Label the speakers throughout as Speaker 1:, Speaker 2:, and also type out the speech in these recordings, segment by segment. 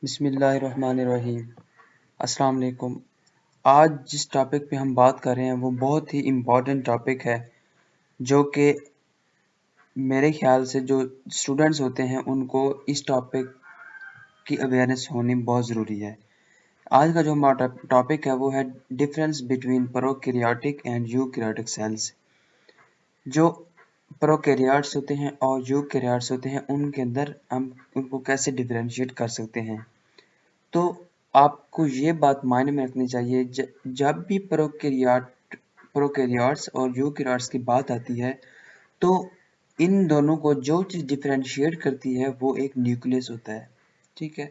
Speaker 1: बिस्मिल्लाहिर्रहमानिर्रहीम। अस्सलाम वालेकुम। आज जिस टॉपिक पे हम बात कर रहे हैं वो बहुत ही इम्पोर्टेंट टॉपिक है, जो कि मेरे ख्याल से जो स्टूडेंट्स होते हैं उनको इस टॉपिक की अवेयरनेस होनी बहुत ज़रूरी है। आज का जो हमारा टॉपिक है वो है difference between prokaryotic and eukaryotic cells. जो प्रोकैरियोट्स होते हैं और यूकैरियोट्स होते हैं उनके अंदर हम उनको कैसे डिफरेंशिएट कर सकते हैं। तो आपको ये बात मायने में रखनी चाहिए, जब भी प्रोकैरियोट्स और यूकैरियोट्स की बात आती है तो इन दोनों को जो चीज़ डिफरेंशिएट करती है वो एक न्यूक्लियस होता है। ठीक है,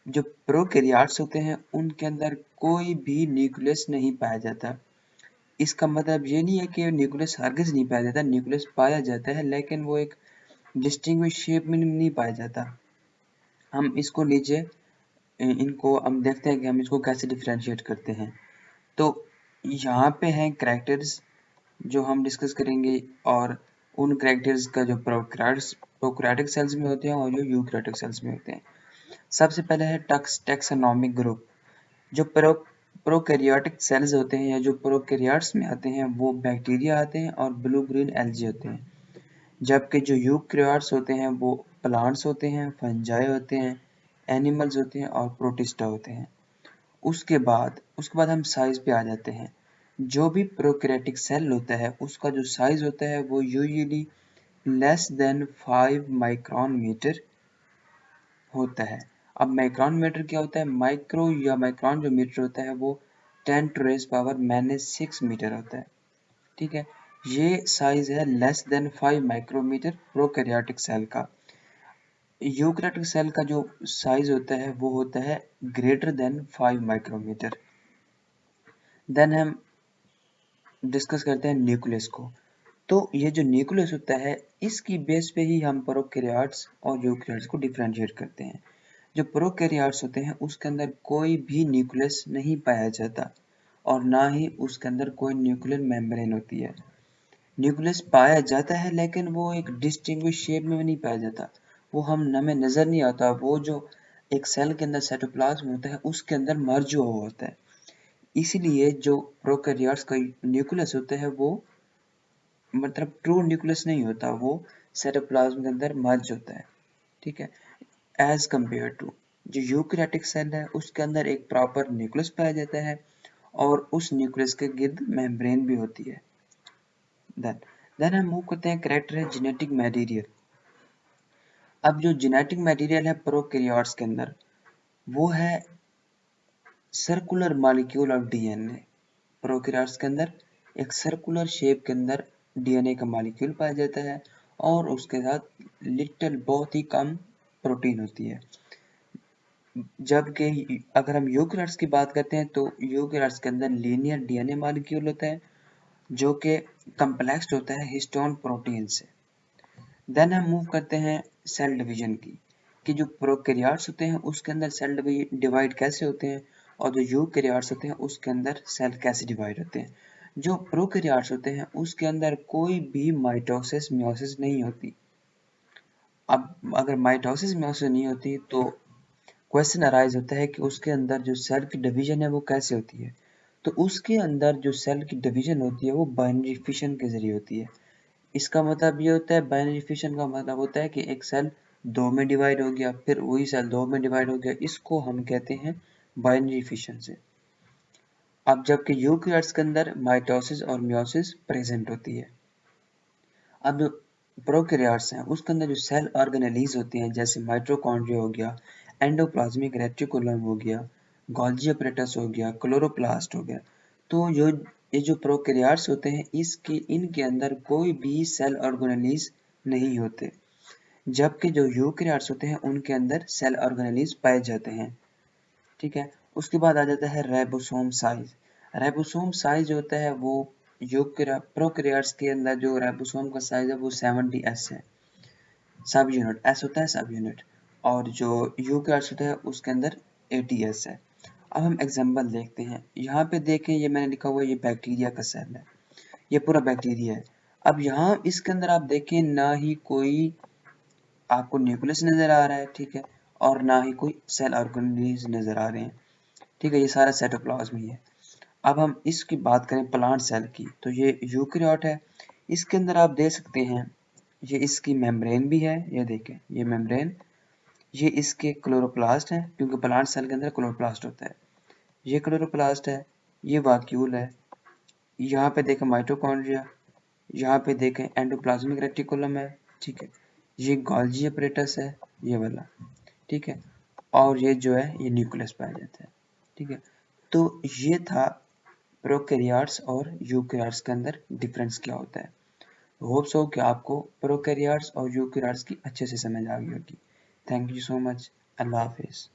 Speaker 1: जो प्रोकैरियोट्स होते हैं उनके अंदर कोई भी न्यूक्लियस नहीं पाया जाता। इसका मतलब ये नहीं है कि न्यूक्लियस हरगिज़ नहीं पाया जाता, न्यूक्लियस पाया जाता है लेकिन वो एक डिस्टिंग्विश शेप में नहीं पाया जाता। हम इसको नीचे इनको हम देखते हैं कि हम इसको कैसे डिफरेंशिएट करते हैं। तो यहाँ पे हैं कैरेक्टर्स जो हम डिस्कस करेंगे, और उन कैरेक्टर्स का जो प्रोकैरियोटिक सेल्स में होते हैं और जो यूकैरियोटिक सेल्स में होते हैं। सबसे पहले है टैक्सोनॉमिक ग्रुप। जो प्रोकैरियोटिक सेल्स होते हैं या जो प्रोकैरियोट्स में आते हैं वो बैक्टीरिया आते हैं और ब्लू ग्रीन एल्गी होते हैं, जबकि जो यूकैरियोट्स होते हैं वो प्लांट्स होते हैं, फंजाई होते हैं, एनिमल्स होते हैं और प्रोटिस्टा होते हैं। उसके बाद हम साइज पे आ जाते हैं। जो भी प्रोकैरियोटिक सेल होता है उसका जो साइज होता है वो usually less than 5 micron metre होता है। अब माइक्रोन मीटर क्या होता है? माइक्रो या माइक्रोन जो मीटर होता है वो 10⁻⁻⁶ मीटर होता है। ठीक है, ये साइज है less than 5 micrometre prokaryotic cell का। यूकैरियोटिक सेल का जो साइज होता है वो होता है ग्रेटर देन 5 माइक्रोमीटर। देन हम डिस्कस करते हैं न्यूक्लियस को। तो ये जो न्यूक्लियस होता है इसकी बेस पे ही हम प्रोकैरियोट्स और यूकैरियोट्स को डिफरेंशिएट करते हैं। जो प्रोकैरियोट्स होते हैं उसके अंदर कोई भी न्यूक्लियस नहीं पाया जाता और ना ही उसके अंदर कोई न्यूक्लियर मेम्ब्रेन होती है। न्यूक्लियस पाया जाता है लेकिन वो एक डिस्टिंग्विश शेप में नहीं पाया जाता, वो हमें नज़र नहीं आता। वो जो एक सेल के अंदर साइटोप्लाज्म होता है उसके अंदर मर्ज हुआ होता है। इसीलिए जो प्रोकैरियोट्स का न्यूक्लियस होता है वो मतलब ट्रू न्यूक्लियस नहीं होता, वो साइटोप्लाज्म के अंदर मर्ज होता है। ठीक है, एज कंपेयर टू जो यूकैरियोटिक सेल है उसके अंदर एक प्रॉपर न्यूक्लियस पाया जाता है और उस न्यूक्लियस के गिर्द मेम्ब्रेन भी होती है। देन हम मूव करते हैं कैरेक्टर है जेनेटिक मटेरियल। अब जो जेनेटिक मटेरियल है प्रोकैरियोट्स के अंदर वो है circular molecule of DNA. Prokaryotes के अंदर एक सर्कुलर शेप के अंदर डीएनए का मॉलिक्यूल पाया जाता है और उसके साथ लिटिल बहुत ही कम प्रोटीन होती है। जबकि अगर हम यूकैरियोट्स की बात करते हैं तो यूकैरियोट्स के अंदर लीनियर डीएनए मॉलिक्यूल होता है जो कि कम्प्लेक्स होता है हिस्टोन प्रोटीन से। देन हम मूव करते हैं सेल डिवीजन की, कि जो प्रोकैरियोट्स होते हैं उसके अंदर सेल डिवाइड कैसे होते हैं और जो यूकैरियोट्स होते हैं उसके अंदर सेल कैसे डिवाइड होते हैं। जो प्रोकैरियोट्स होते हैं उसके अंदर कोई भी माइटोसिस मियोसिस नहीं होती। अब अगर माइटोसिस मियोसिस नहीं होती तो क्वेश्चन अराइज होता है कि उसके अंदर जो सेल की डिवीजन है वो कैसे होती है। तो उसके अंदर जो सेल की डिवीजन होती है वो बाइनरी फिशन के जरिए होती है। इसका मतलब ये होता है, बाइनरी फिशन का मतलब होता है कि एक सेल दो में डिवाइड हो गया, फिर वही सेल दो में डिवाइड हो गया, इसको हम कहते हैं बाइनरी फिशन से। अब जबकि यूकैरियोट्स के अंदर माइटोसिस और मियोसिस प्रेजेंट होती है। अब जो प्रोकैरियोट्स हैं उसके अंदर जो सेल ऑर्गेनेलीज होती हैं जैसे माइटोकॉन्ड्रिया हो गया, एंडोप्लाज्मिक रेटिकुलम हो गया, गोल्जी अपरेटस हो गया, क्लोरोप्लास्ट हो गया। तो ये जो प्रोकैरियोट्स होते हैं इनके अंदर कोई भी सेल ऑर्गेनेलीज नहीं होते, जबकि जो यूकैरियोट्स होते हैं उनके अंदर सेल ऑर्गेनेलीज पाए जाते हैं। ठीक है, उसके बाद आ जाता है राइबोसोम साइज। राइबोसोम साइज होता है वो प्रोकैरियोट्स के अंदर जो राइबोसोम का साइज है वो 70s है। सब यूनिट एस होता है सब यूनिट, और जो यूकैरियोट्स होता है उसके अंदर 80s है। अब हम एग्जांपल देखते हैं। यहाँ पे देखें, ये मैंने लिखा हुआ है, ये बैक्टीरिया का सेल है, ये पूरा बैक्टीरिया है। अब यहाँ इसके अंदर आप देखें ना ही कोई आपको न्यूक्लियस नजर आ रहा है, ठीक है, और ना ही कोई सेल ऑर्गेनेल्स नज़र आ रहे हैं। ठीक है, ये सारा साइटोप्लाज्म ही है। अब हम इसकी बात करें प्लांट सेल की, तो ये यूकेरियोट है। इसके अंदर आप देख सकते हैं ये इसकी मेम्ब्रेन भी है, ये देखें ये मेम्ब्रेन, ये इसके क्लोरोप्लास्ट है, क्योंकि प्लांट सेल के अंदर क्लोरोप्लास्ट होता है। ये क्लोरोप्लास्ट है, ये वाक्यूल है, यहाँ पे देखें माइटोकॉन्ड्रिया, यहाँ पे देखें एंडोप्लाज्मिक रेटिकुलम है। ठीक है, ये गोल्जी अपरेटस है, ये वाला। ठीक है, और ये जो है ये न्यूक्लियस पाया जाता है। ठीक है, तो ये था प्रोकैरियोट्स और यूकैरियोट्स के अंदर डिफरेंस क्या होता है। होप्स हो कि आपको प्रोकैरियोट्स और यूकैरियोट्स की अच्छे से समझ आ गई होगी। Thank you so much. अल्लाह हाफिज़।